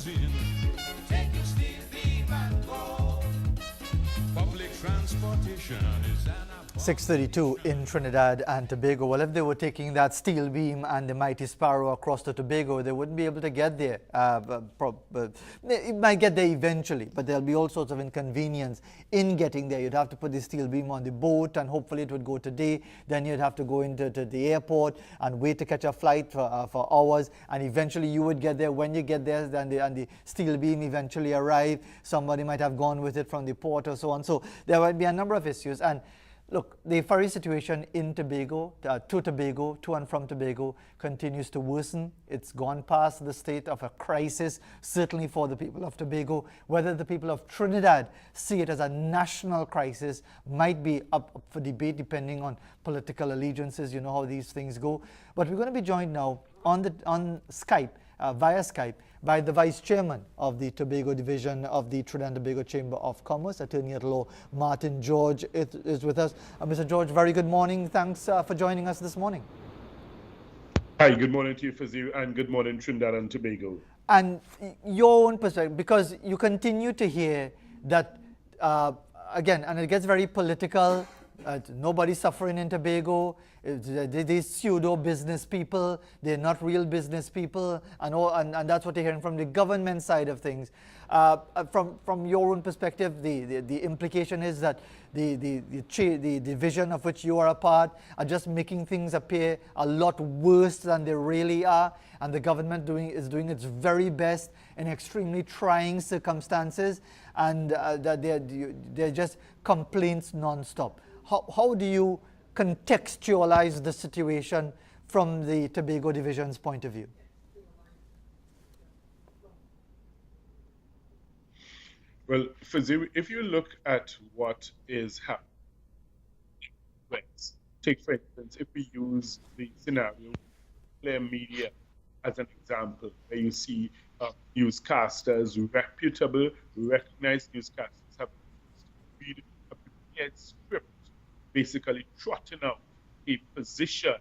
limousine. Take your steel beam and go. Public transportation is an 6:32 in Trinidad and Tobago. Well, if they were taking that steel beam and the mighty Sparrow across to Tobago, they wouldn't be able to get there. It might get there eventually, but there'll be all sorts of inconvenience in getting there. You'd have to put the steel beam on the boat, and hopefully it would go today. Then you'd have to go into the airport and wait to catch a flight for hours, and eventually you would get there. When you get there, then the steel beam eventually arrive. Somebody might have gone with it from the port or so on. So there might be a number of issues. And look, the ferry situation in Tobago, to and from Tobago, continues to worsen. It's gone past the state of a crisis, certainly for the people of Tobago. Whether the people of Trinidad see it as a national crisis might be up for debate depending on political allegiances. You know how these things go. But we're going to be joined now on Skype, via Skype, by the Vice Chairman of the Tobago Division of the Trinidad and Tobago Chamber of Commerce, Attorney at Law Martin George is with us. Mr. George, very good morning. Thanks for joining us this morning. Hi, good morning to you, Fazil, and good morning, Trinidad and Tobago. And your own perspective, because you continue to hear that, again, and it gets very political, nobody's suffering in Tobago. These pseudo business people, they're not real business people, and that's what they're hearing from the government side of things. From your own perspective, the implication is that the division of which you are a part are just making things appear a lot worse than they really are, and the government is doing its very best in extremely trying circumstances, and that they're just complaints non-stop. How do you contextualize the situation from the Tobago Division's point of view? Well, Fazil, if you look at what is happening, take for instance, if we use the scenario, Player Media as an example, where you see newscasters, reputable, recognized newscasters have read a prepared script, basically trotting out a position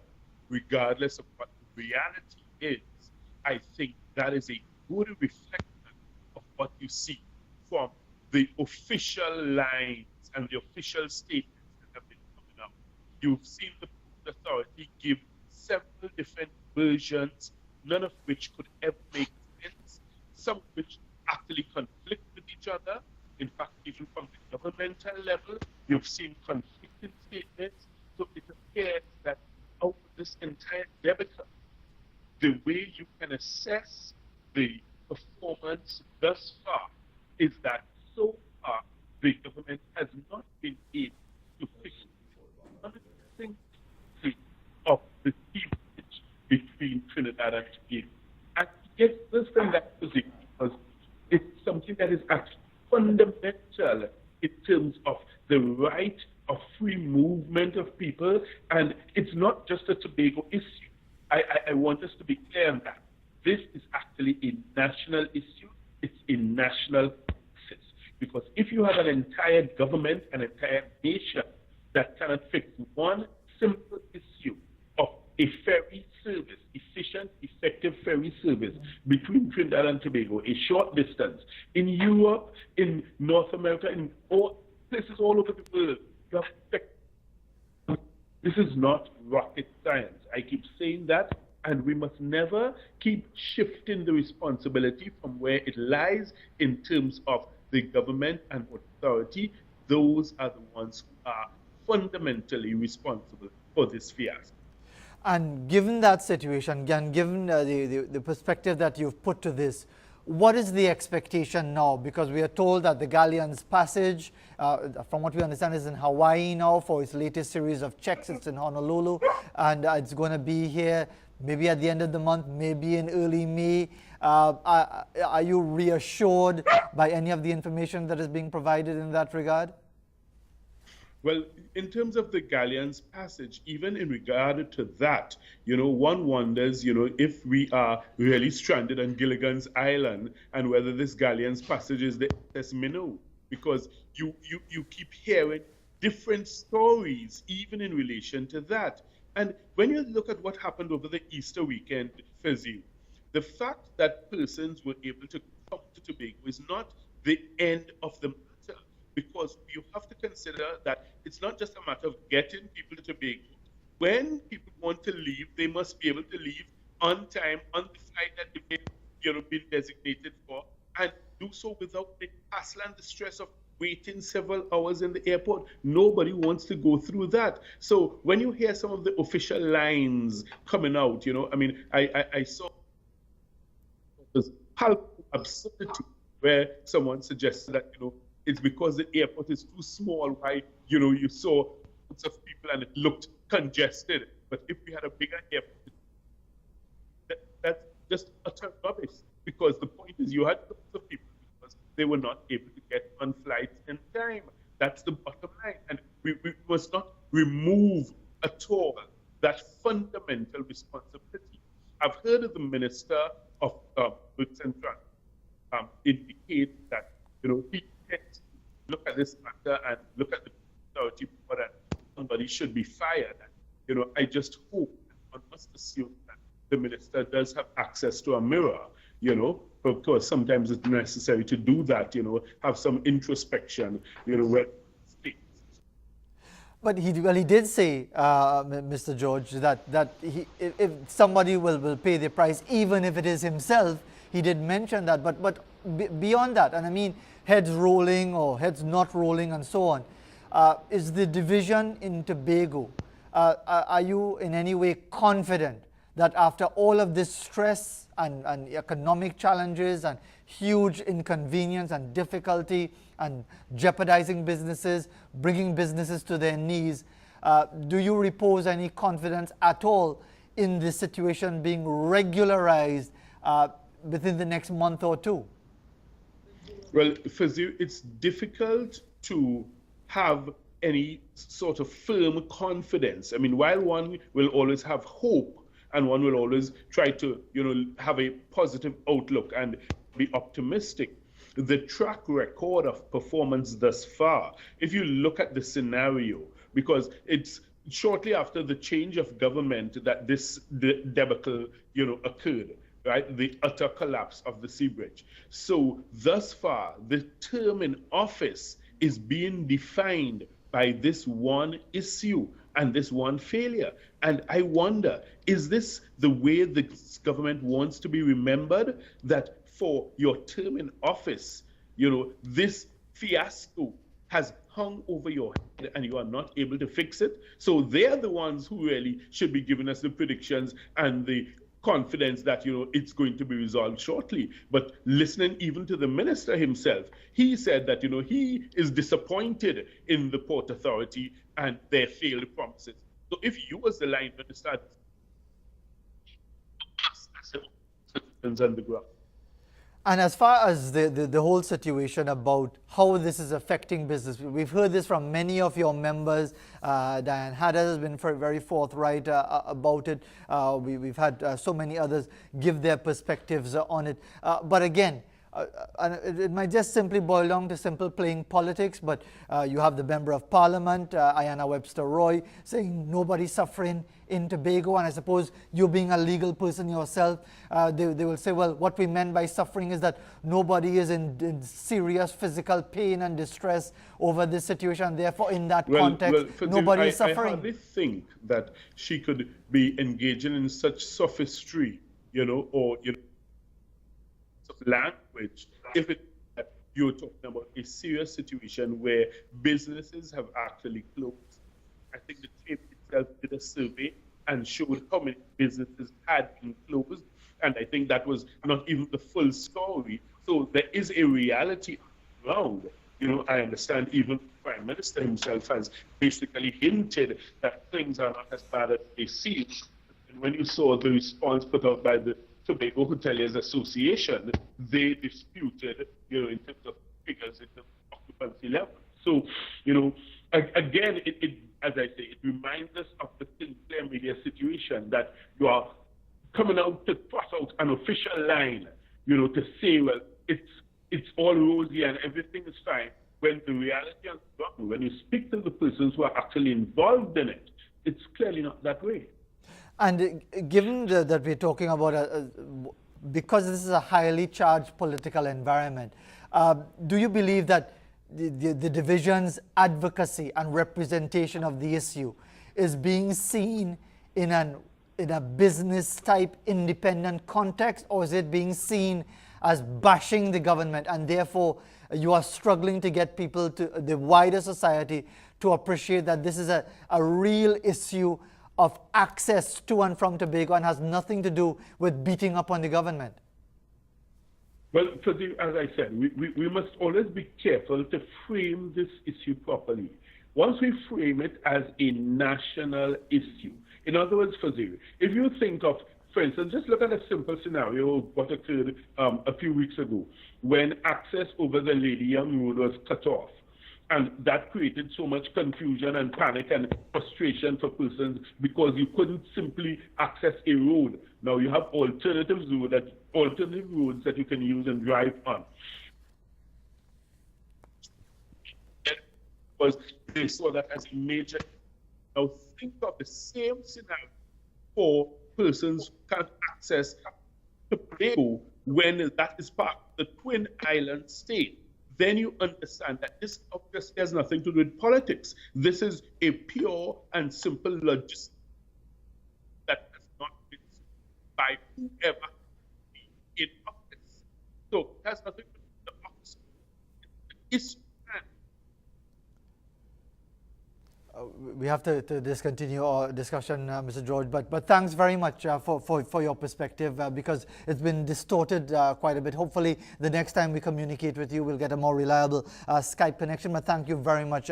regardless of what the reality is. I think that is a good reflection of what you see from the official lines and the official statements that have been coming out. You've seen the authority give several different versions, none of which could ever make sense, some of which actually conflict with each other. In fact, even from the governmental level, you've seen conflicting statements. So it appears that out of this entire debacle, the way you can assess the performance thus far is that so far the government has not been able to fix one single thing of the seepage between Trinidad and Tobago. And yes, this from that position, because it's something that is actually fundamental in terms of the right of free movement of people, and it's not just a Tobago issue. I want us to be clear on that. This is actually a national issue. It's a national crisis. Because if you have an entire government, an entire nation that cannot fix one simple issue of a ferry service, efficient, effective ferry service between Trinidad and Tobago, a short distance, in Europe, in North America, in all places all over the world, you have this is not rocket science. I keep saying that, and we must never keep shifting the responsibility from where it lies in terms of the government and authority. Those are the ones who are fundamentally responsible for this fiasco. And given that situation, and given the perspective that you've put to this, what is the expectation now? Because we are told that the Galleon's Passage, from what we understand, is in Hawaii now for its latest series of checks. It's in Honolulu, and it's going to be here maybe at the end of the month, maybe in early May. Are you reassured by any of the information that is being provided in that regard? Well, in terms of the Galleon's Passage, even in regard to that, one wonders, if we are really stranded on Gilligan's Island and whether this Galleon's Passage is the SS Minnow, because you keep hearing different stories, even in relation to that. And when you look at what happened over the Easter weekend, Fazil, the fact that persons were able to come to Tobago is not the end of the matter, because you have to consider that it's not just a matter of getting people to Tobago. When people want to leave, they must be able to leave on time, on the flight that they've been designated for, and do so without the hassle and the stress of waiting several hours in the airport. Nobody wants to go through that. So when you hear some of the official lines coming out, I saw this absurdity where someone suggested that, it's because the airport is too small, why, you saw lots of people and it looked congested. But if we had a bigger airport, that's just utter rubbish, because the point is you had lots of people because they were not able to get on flights in time. That's the bottom line. And we must not remove at all that fundamental responsibility. I've heard of the Minister of Goods and Transport indicate that, he tends to look at this matter and look at the authority board and somebody should be fired. I just hope, one must assume that the minister does have access to a mirror, Of course, sometimes it's necessary to do that, have some introspection, where But he did say, Mr. George, that if somebody will pay the price, even if it is himself, he did mention that. But beyond that, and I mean heads rolling or heads not rolling and so on, is the division in Tobago, are you in any way confident that after all of this stress and economic challenges and huge inconvenience and difficulty and jeopardizing businesses, bringing businesses to their knees, do you repose any confidence at all in this situation being regularized within the next month or two? Well, Fazil, it's difficult to have any sort of firm confidence. I mean, while one will always have hope and one will always try to, have a positive outlook and be optimistic, the track record of performance thus far, if you look at the scenario, because it's shortly after the change of government that this debacle, occurred, right? The utter collapse of the sea bridge. So thus far, the term in office is being defined by this one issue and this one failure. And I wonder, is this the way the government wants to be remembered? That for your term in office, this fiasco has hung over your head and you are not able to fix it? So they're the ones who really should be giving us the predictions and the confidence that, it's going to be resolved shortly. But listening even to the minister himself, he said that, he is disappointed in the Port Authority and their failed promises. So if you was the line minister, citizens on the ground. And as far as the whole situation about how this is affecting business, we've heard this from many of your members. Diane Haddad has been very forthright about it. We've had so many others give their perspectives on it. But again, and it might just simply boil down to simple playing politics, but you have the Member of Parliament, Ayanna Webster Roy, saying nobody's suffering in Tobago, and I suppose you being a legal person yourself, they will say, well, what we meant by suffering is that nobody is in serious physical pain and distress over this situation, therefore in that context, nobody is suffering. I hardly think that she could be engaging in such sophistry, or of language, if you're talking about a serious situation where businesses have actually closed. I think the tape itself did a survey and showed how many businesses had been closed, and I think that was not even the full story. So there is a reality around. I understand even the Prime Minister himself has basically hinted that things are not as bad as they seem. And when you saw the response put out by the Tobago Hoteliers Association, they disputed, in terms of figures in the occupancy level. So, again, it as I say, it reminds us of the Sinclair media situation, that you are coming out to toss out an official line, to say, well, it's all rosy and everything is fine, when the reality on the ground, when you speak to the persons who are actually involved in it, it's clearly not that way. And given that we're talking about because this is a highly charged political environment, do you believe that the division's advocacy and representation of the issue is being seen in a business type independent context, or is it being seen as bashing the government, and therefore you are struggling to get people, to the wider society, to appreciate that this is a real issue of access to and from Tobago and has nothing to do with beating up on the government? Well, as I said, we must always be careful to frame this issue properly. Once we frame it as a national issue, in other words, Fazil, if you think of, for instance, just look at a simple scenario what occurred a few weeks ago when access over the Lady Young Road was cut off. And that created so much confusion and panic and frustration for persons because you couldn't simply access a road. Now you have alternative roads that you can use and drive on. Because they saw that as a major. Now think of the same scenario for persons who can't access Tobago when that is part of the Twin Island state. Then you understand that this obviously has nothing to do with politics. This is a pure and simple logistics that has not been by whoever in office. So it has nothing to do with the office. It's we have to discontinue our discussion, Mr. George, but thanks very much for your perspective, because it's been distorted quite a bit. Hopefully the next time we communicate with you we'll get a more reliable Skype connection, but thank you very much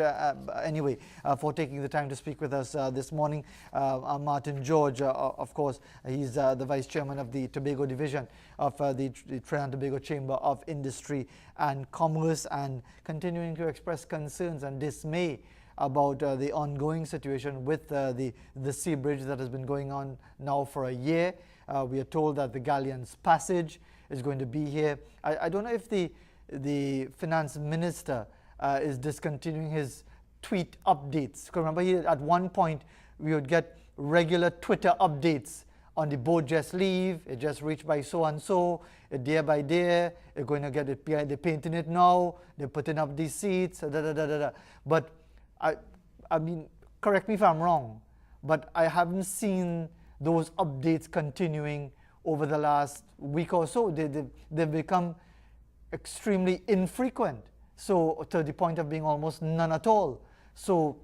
anyway for taking the time to speak with us this morning. Martin George, of course, he's the Vice Chairman of the Tobago Division of the Trinidad and Tobago Chamber of Industry and Commerce, and continuing to express concerns and dismay about the ongoing situation with the sea bridge that has been going on now for a year. We are told that the Galleon's Passage is going to be here. I don't know if the finance minister is discontinuing his tweet updates. Remember, at one point we would get regular Twitter updates on the boat just leave, it just reached by so and so, day by day, they're going to get it, they're painting it now, they're putting up these seats, But I mean, correct me if I'm wrong, but I haven't seen those updates continuing over the last week or so. They've become extremely infrequent, so to the point of being almost none at all. So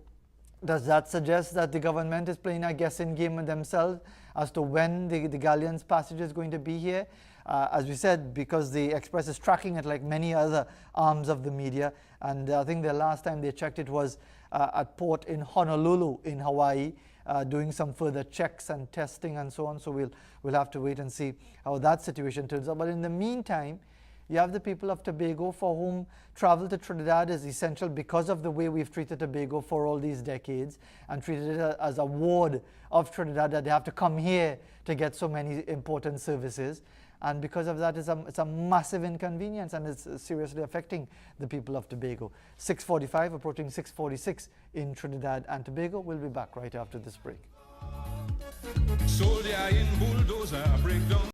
does that suggest that the government is playing a guessing game with themselves as to when the Galleon's Passage is going to be here? As we said, because the Express is tracking it like many other arms of the media, and I think the last time they checked it was at port in Honolulu in Hawaii, doing some further checks and testing and so on. So we'll have to wait and see how that situation turns out. But in the meantime, you have the people of Tobago for whom travel to Trinidad is essential because of the way we've treated Tobago for all these decades and treated it as a ward of Trinidad, that they have to come here to get so many important services. And because of that, it's a massive inconvenience, and it's seriously affecting the people of Tobago. 6:45, approaching 6:46 in Trinidad and Tobago. We'll be back right after this break. Soldier in bulldozer break down.